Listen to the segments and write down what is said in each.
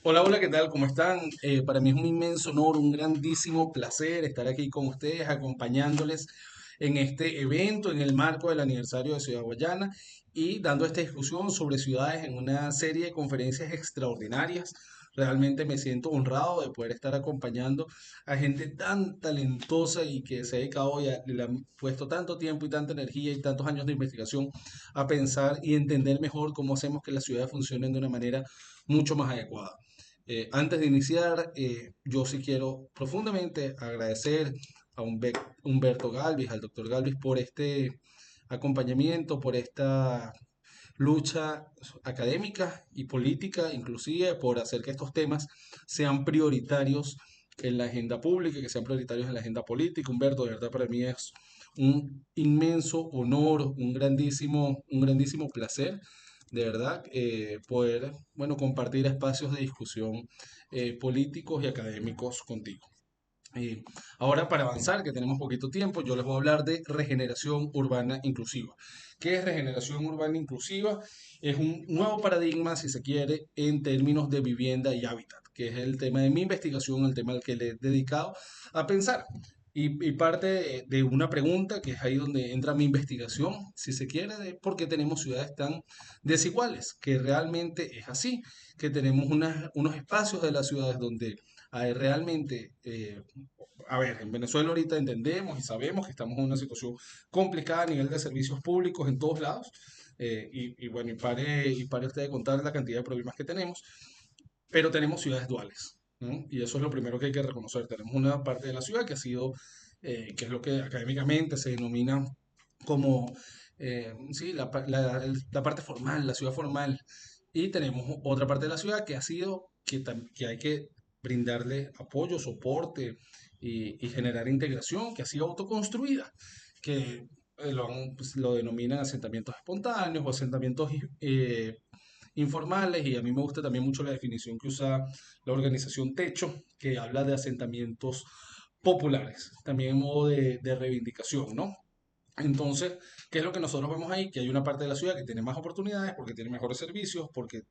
Hola, hola, ¿qué tal? ¿Cómo están? Para mí es un inmenso honor, un grandísimo placer estar aquí con ustedes, acompañándoles en este evento en el marco del aniversario de Ciudad Guayana y dando esta discusión sobre ciudades en una serie de conferencias extraordinarias. Realmente me siento honrado de poder estar acompañando a gente tan talentosa y que se ha dedicado y le han puesto tanto tiempo y tanta energía y tantos años de investigación a pensar y entender mejor cómo hacemos que las ciudades funcionen de una manera mucho más adecuada. Antes de iniciar, yo sí quiero profundamente agradecer a Humberto Galvis, al doctor Galvis, por este acompañamiento, por esta lucha académica y política, inclusive por hacer que estos temas sean prioritarios en la agenda pública, que sean prioritarios en la agenda política. Humberto, de verdad para mí es un inmenso honor, un grandísimo placer, de verdad, poder, bueno, compartir espacios de discusión políticos y académicos contigo. Eh, Ahora, para avanzar, que tenemos poquito tiempo, yo les voy a hablar de regeneración urbana inclusiva. ¿Qué es regeneración urbana inclusiva? Es un nuevo paradigma, si se quiere, en términos de vivienda y hábitat, que es el tema de mi investigación, el tema al que le he dedicado a pensar. Y parte de una pregunta, que es ahí donde entra mi investigación, si se quiere, de por qué tenemos ciudades tan desiguales, que realmente es así, que tenemos unos espacios de las ciudades donde hay realmente a ver, en Venezuela ahorita entendemos y sabemos que estamos en una situación complicada a nivel de servicios públicos en todos lados. Y bueno, y pare usted de contar la cantidad de problemas que tenemos, pero tenemos ciudades duales, ¿no? Y eso es lo primero que hay que reconocer. Tenemos una parte de la ciudad que ha sido, que es lo que académicamente se denomina como, sí, la parte formal, la ciudad formal. Y tenemos otra parte de la ciudad que ha sido, que hay que brindarle apoyo, soporte y generar integración, que ha sido autoconstruida, que pues, lo denominan asentamientos espontáneos o asentamientos informales, y a mí me gusta también mucho la definición que usa la organización Techo, que habla de asentamientos populares, también en modo de reivindicación, ¿no? Entonces, ¿qué es lo que nosotros vemos ahí? Que hay una parte de la ciudad que tiene más oportunidades porque tiene mejores servicios, porque,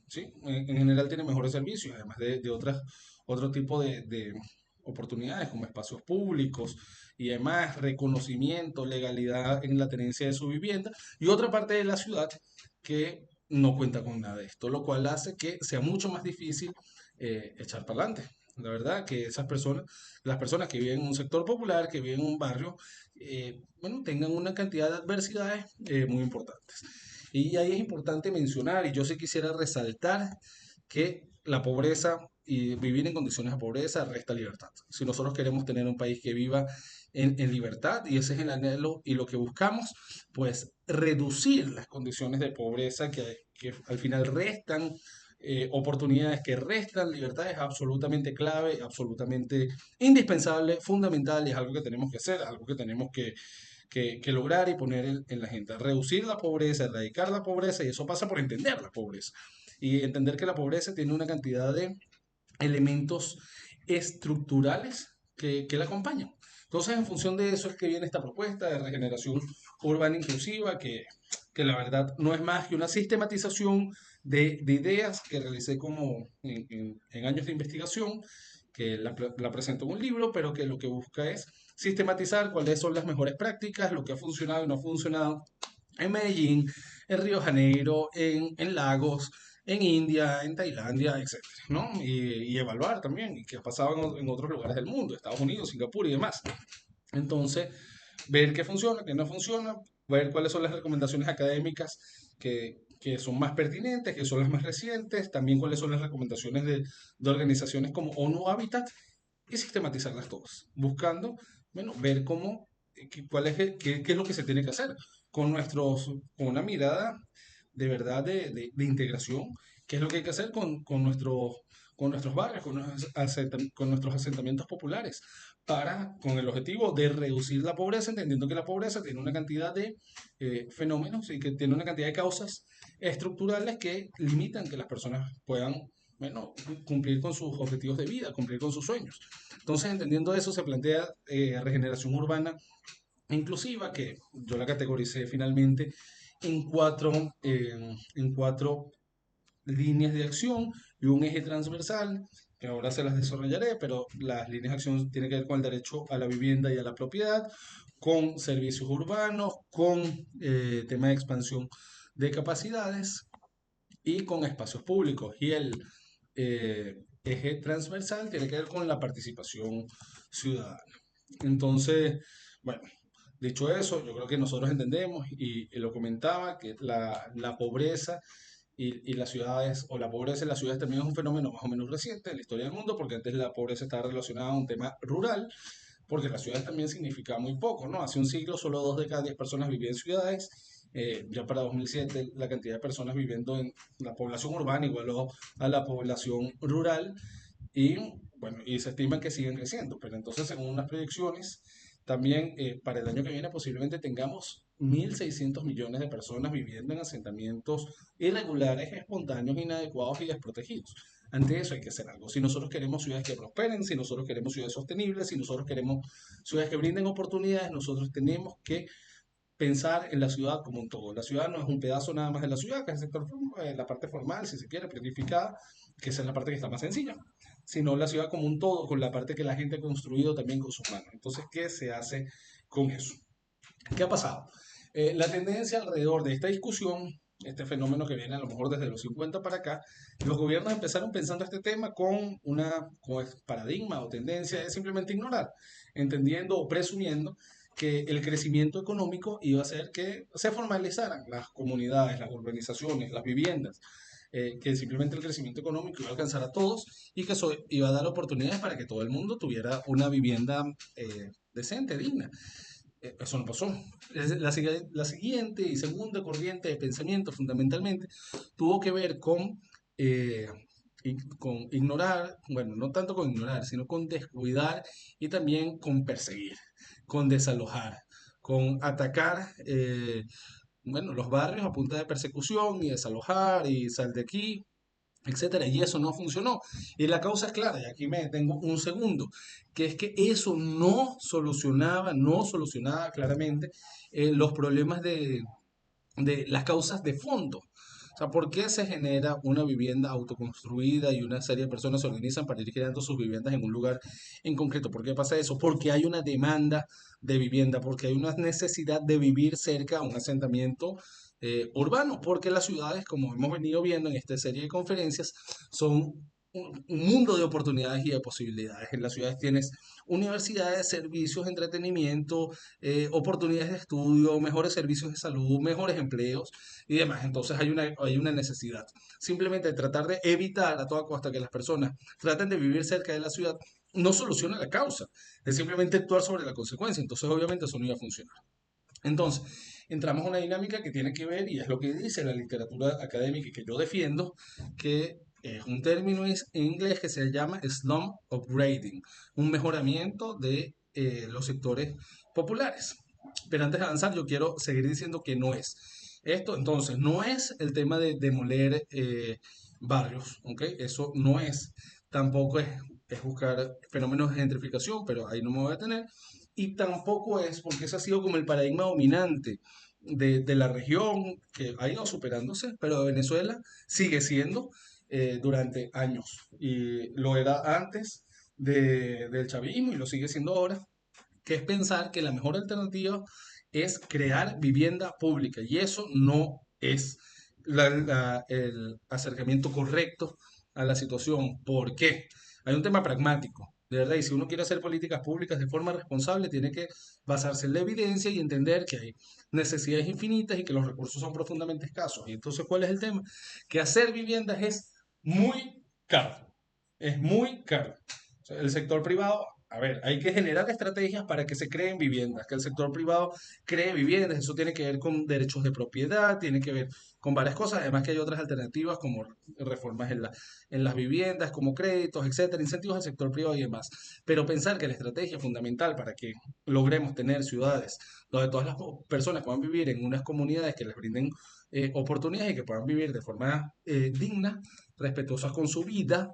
sí, en general tiene mejores servicios, además de otro tipo de oportunidades como espacios públicos y además reconocimiento, legalidad en la tenencia de su vivienda, y otra parte de la ciudad que no cuenta con nada de esto, lo cual hace que sea mucho más difícil echar para adelante. La verdad que esas personas, las personas que viven en un sector popular, que viven en un barrio, bueno, tengan una cantidad de adversidades muy importantes. Y ahí es importante mencionar, y yo sí quisiera resaltar, que la pobreza y vivir en condiciones de pobreza resta libertad. Si nosotros queremos tener un país que viva en libertad, y ese es el anhelo y lo que buscamos, pues reducir las condiciones de pobreza que al final restan oportunidades, que restan libertad, es absolutamente clave, absolutamente indispensable, fundamental, y es algo que tenemos que hacer, algo que tenemos que lograr y poner en la agenda. Reducir la pobreza, erradicar la pobreza, y eso pasa por entender la pobreza. Y entender que la pobreza tiene una cantidad de elementos estructurales que la acompañan. Entonces, en función de eso es que viene esta propuesta de regeneración urbana inclusiva, que la verdad no es más que una sistematización de ideas que realicé como en años de investigación, que la presento en un libro, pero que lo que busca es sistematizar cuáles son las mejores prácticas, lo que ha funcionado y no ha funcionado en Medellín, en Río de Janeiro, en Lagos, en India, en Tailandia, etcétera, ¿no? Y evaluar también y qué ha pasado en otros lugares del mundo, Estados Unidos, Singapur y demás. Entonces, ver qué funciona, qué no funciona, ver cuáles son las recomendaciones académicas que son más pertinentes, que son las más recientes, también cuáles son las recomendaciones de organizaciones como ONU Habitat, y sistematizarlas todas, buscando, bueno, ver cómo, cuál es qué es lo que se tiene que hacer con una mirada de verdad de integración, qué es lo que hay que hacer con nuestros barrios, con nuestros asentamientos populares, con el objetivo de reducir la pobreza, entendiendo que la pobreza tiene una cantidad de fenómenos y que tiene una cantidad de causas estructurales que limitan que las personas puedan, bueno, cumplir con sus objetivos de vida, cumplir con sus sueños. Entonces, entendiendo eso, se plantea regeneración urbana inclusiva, que yo la categoricé finalmente en cuatro líneas de acción y un eje transversal, que ahora se las desarrollaré, pero las líneas de acción tienen que ver con el derecho a la vivienda y a la propiedad, con servicios urbanos, con tema de expansión de capacidades y con espacios públicos. Y el eje transversal tiene que ver con la participación ciudadana. Entonces, bueno, dicho eso, yo creo que nosotros entendemos y lo comentaba, que la pobreza y las ciudades, o la pobreza en las ciudades también es un fenómeno más o menos reciente en la historia del mundo, porque antes la pobreza estaba relacionada a un tema rural, porque las ciudades también significaba muy poco, ¿no? Hace un siglo solo 2 de cada 10 personas vivían en ciudades. Ya para 2007 la cantidad de personas viviendo en la población urbana igualó a la población rural y bueno, y se estima que siguen creciendo, pero entonces según unas proyecciones, también para el año que viene posiblemente tengamos 1.600 millones de personas viviendo en asentamientos irregulares, espontáneos, inadecuados y desprotegidos. Ante eso hay que hacer algo. Si nosotros queremos ciudades que prosperen, si nosotros queremos ciudades sostenibles, si nosotros queremos ciudades que brinden oportunidades, nosotros tenemos que pensar en la ciudad como un todo. La ciudad no es un pedazo nada más de la ciudad, que es el sector, la parte formal, si se quiere, planificada, que esa es la parte que está más sencilla, sino la ciudad como un todo, con la parte que la gente ha construido también con sus manos. Entonces, ¿qué se hace con eso? ¿Qué ha pasado? La tendencia alrededor de esta discusión, este fenómeno que viene a lo mejor desde los 50 para acá, los gobiernos empezaron pensando este tema con una con paradigma o tendencia de simplemente ignorar, entendiendo o presumiendo que el crecimiento económico iba a hacer que se formalizaran las comunidades, las urbanizaciones, las viviendas, que simplemente el crecimiento económico iba a alcanzar a todos y que eso iba a dar oportunidades para que todo el mundo tuviera una vivienda decente, digna. Eso no pasó. La siguiente y segunda corriente de pensamiento fundamentalmente tuvo que ver eh, con ignorar, bueno, no tanto con ignorar, sino con descuidar y también con perseguir, con desalojar, con atacar bueno, los barrios a punta de persecución y desalojar y sal de aquí, etcétera, y eso no funcionó. Y la causa es clara, y aquí me detengo un segundo, que es que eso no solucionaba claramente los problemas de las causas de fondo. O sea, ¿por qué se genera una vivienda autoconstruida y una serie de personas se organizan para ir creando sus viviendas en un lugar en concreto? ¿Por qué pasa eso? Porque hay una demanda de vivienda, porque hay una necesidad de vivir cerca a un asentamiento urbano, porque las ciudades, como hemos venido viendo en esta serie de conferencias, son un mundo de oportunidades y de posibilidades. En las ciudades tienes universidades, servicios, entretenimiento, oportunidades de estudio, mejores servicios de salud, mejores empleos y demás. Entonces hay una necesidad. Simplemente tratar de evitar a toda costa que las personas traten de vivir cerca de la ciudad no soluciona la causa, es simplemente actuar sobre la consecuencia. Entonces obviamente eso no iba a funcionar. Entonces, entramos a una dinámica que tiene que ver, y es lo que dice la literatura académica y que yo defiendo, que es un término en inglés que se llama slum upgrading, un mejoramiento de los sectores populares. Pero antes de avanzar, yo quiero seguir diciendo que no es. Esto, entonces, no es el tema de demoler barrios, ¿ok? Eso no es. Tampoco es buscar fenómenos de gentrificación, pero ahí no me voy a detener y tampoco es porque ese ha sido como el paradigma dominante de la región que ha ido superándose, pero Venezuela sigue siendo durante años y lo era antes del chavismo y lo sigue siendo ahora, que es pensar que la mejor alternativa es crear vivienda pública y eso no es el acercamiento correcto a la situación. ¿Por qué? Hay un tema pragmático, de verdad, y si uno quiere hacer políticas públicas de forma responsable, tiene que basarse en la evidencia y entender que hay necesidades infinitas y que los recursos son profundamente escasos. Y entonces, ¿cuál es el tema? Que hacer viviendas es muy caro, es muy caro. O sea, el sector privado, a ver, hay que generar estrategias para que se creen viviendas, que el sector privado cree viviendas, eso tiene que ver con derechos de propiedad, tiene que ver con varias cosas, además que hay otras alternativas como reformas en las viviendas, como créditos, etcétera, incentivos al sector privado y demás. Pero pensar que la estrategia fundamental para que logremos tener ciudades donde todas las personas puedan vivir en unas comunidades que les brinden oportunidades y que puedan vivir de forma digna, respetuosas con su vida,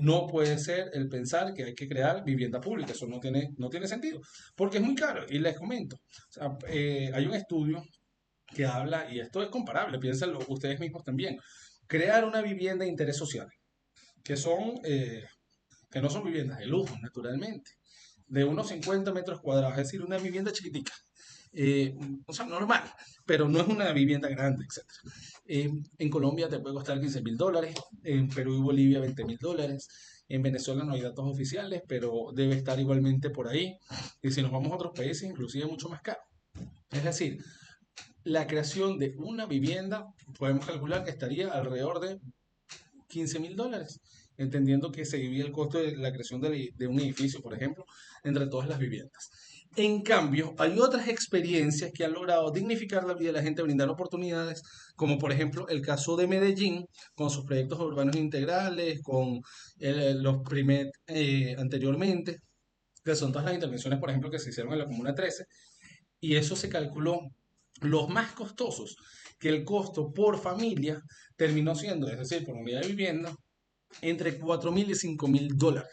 no puede ser el pensar que hay que crear vivienda pública. Eso no tiene sentido, porque es muy caro. Y les comento, o sea, hay un estudio que habla, y esto es comparable, piénsenlo ustedes mismos también. crear una vivienda de interés social, que son, que no son viviendas de lujo, naturalmente, de unos 50 metros cuadrados, es decir, una vivienda chiquitica, eh, o sea, normal, pero no es una vivienda grande, etcétera. En Colombia te puede costar $15.000, en Perú y Bolivia $20.000, en Venezuela no hay datos oficiales, pero debe estar igualmente por ahí, y si nos vamos a otros países, inclusive mucho más caro. Es decir, la creación de una vivienda, podemos calcular que estaría alrededor de $15.000, entendiendo que se divide el costo de la creación de un edificio, por ejemplo, entre todas las viviendas. En cambio, hay otras experiencias que han logrado dignificar la vida de la gente, brindar oportunidades, como por ejemplo el caso de Medellín, con sus proyectos urbanos integrales, con los PRIMED anteriormente, que son todas las intervenciones, por ejemplo, que se hicieron en la Comuna 13, y eso se calculó los más costosos, que el costo por familia terminó siendo, es decir, por unidad de vivienda, entre $4.000 y $5.000.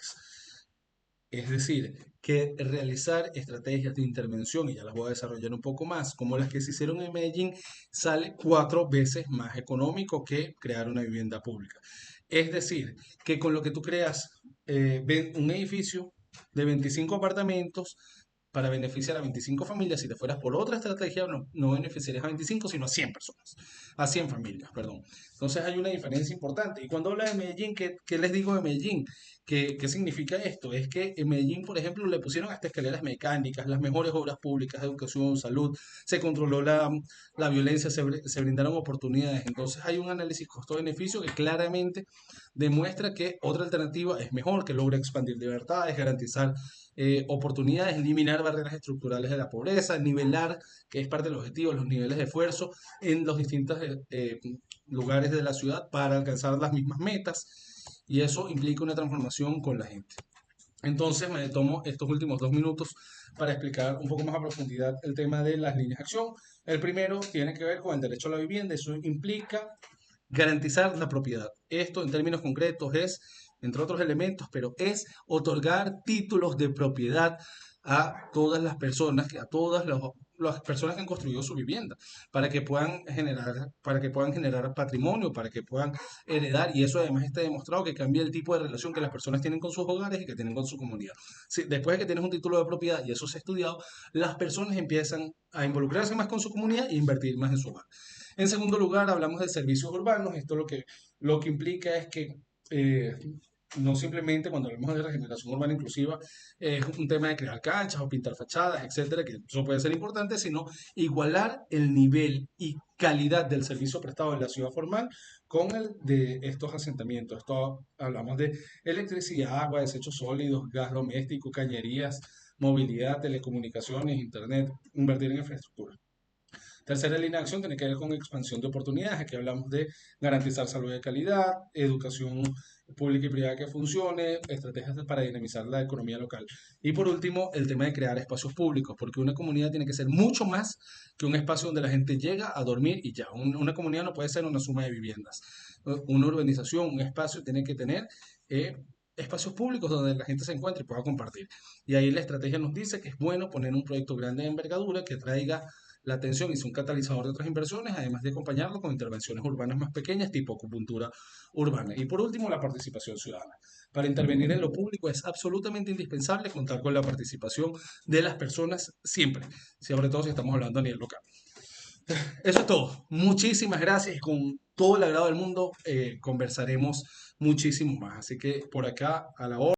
Es decir, que realizar estrategias de intervención, y ya las voy a desarrollar un poco más, como las que se hicieron en Medellín, sale 4 veces más económico que crear una vivienda pública. Es decir, que con lo que tú creas un edificio de 25 apartamentos, para beneficiar a 25 familias. Si te fueras por otra estrategia, no beneficiarías a 25, sino a 100 personas, a 100 familias, perdón. Entonces hay una diferencia importante. Y cuando habla de Medellín, ¿qué les digo de Medellín? ¿Qué significa esto? Es que en Medellín, por ejemplo, le pusieron hasta escaleras mecánicas, las mejores obras públicas, educación, salud, se controló la violencia, se brindaron oportunidades. Entonces hay un análisis costo-beneficio que claramente demuestra que otra alternativa es mejor, que logra expandir libertades, garantizar oportunidades, eliminar barreras estructurales de la pobreza, nivelar, que es parte del objetivo, los niveles de esfuerzo en los distintos lugares de la ciudad para alcanzar las mismas metas, y eso implica una transformación con la gente. Entonces me tomo estos últimos 2 minutos para explicar un poco más a profundidad el tema de las líneas de acción. El primero tiene que ver con el derecho a la vivienda. Eso implica garantizar la propiedad. Esto en términos concretos es, entre otros elementos, pero es otorgar títulos de propiedad a todas las personas, a todas las personas que han construido su vivienda, para que puedan generar patrimonio, para que puedan heredar, y eso además está demostrado que cambia el tipo de relación que las personas tienen con sus hogares y que tienen con su comunidad. Sí, después de que tienes un título de propiedad, y eso se ha estudiado, las personas empiezan a involucrarse más con su comunidad e invertir más en su hogar. En segundo lugar, hablamos de servicios urbanos. Esto lo que implica es que eh, no simplemente cuando hablamos de regeneración urbana inclusiva es un tema de crear canchas o pintar fachadas, etcétera, que eso puede ser importante, sino igualar el nivel y calidad del servicio prestado en la ciudad formal con el de estos asentamientos. Esto hablamos de electricidad, agua, desechos sólidos, gas doméstico, cañerías, movilidad, telecomunicaciones, internet, invertir en infraestructura. Tercera línea de acción tiene que ver con expansión de oportunidades. Aquí hablamos de garantizar salud de calidad, educación pública y privada que funcione, estrategias para dinamizar la economía local. Y por último, el tema de crear espacios públicos, porque una comunidad tiene que ser mucho más que un espacio donde la gente llega a dormir y ya. Una comunidad no puede ser una suma de viviendas. Una urbanización, un espacio tiene que tener espacios públicos donde la gente se encuentre y pueda compartir. Y ahí la estrategia nos dice que es bueno poner un proyecto grande de envergadura que traiga la atención y es un catalizador de otras inversiones, además de acompañarlo con intervenciones urbanas más pequeñas, tipo acupuntura urbana. Y por último, la participación ciudadana. Para intervenir en lo público es absolutamente indispensable contar con la participación de las personas siempre, sobre todo si estamos hablando a nivel local. Eso es todo. Muchísimas gracias y con todo el agrado del mundo conversaremos muchísimo más. Así que por acá a la hora.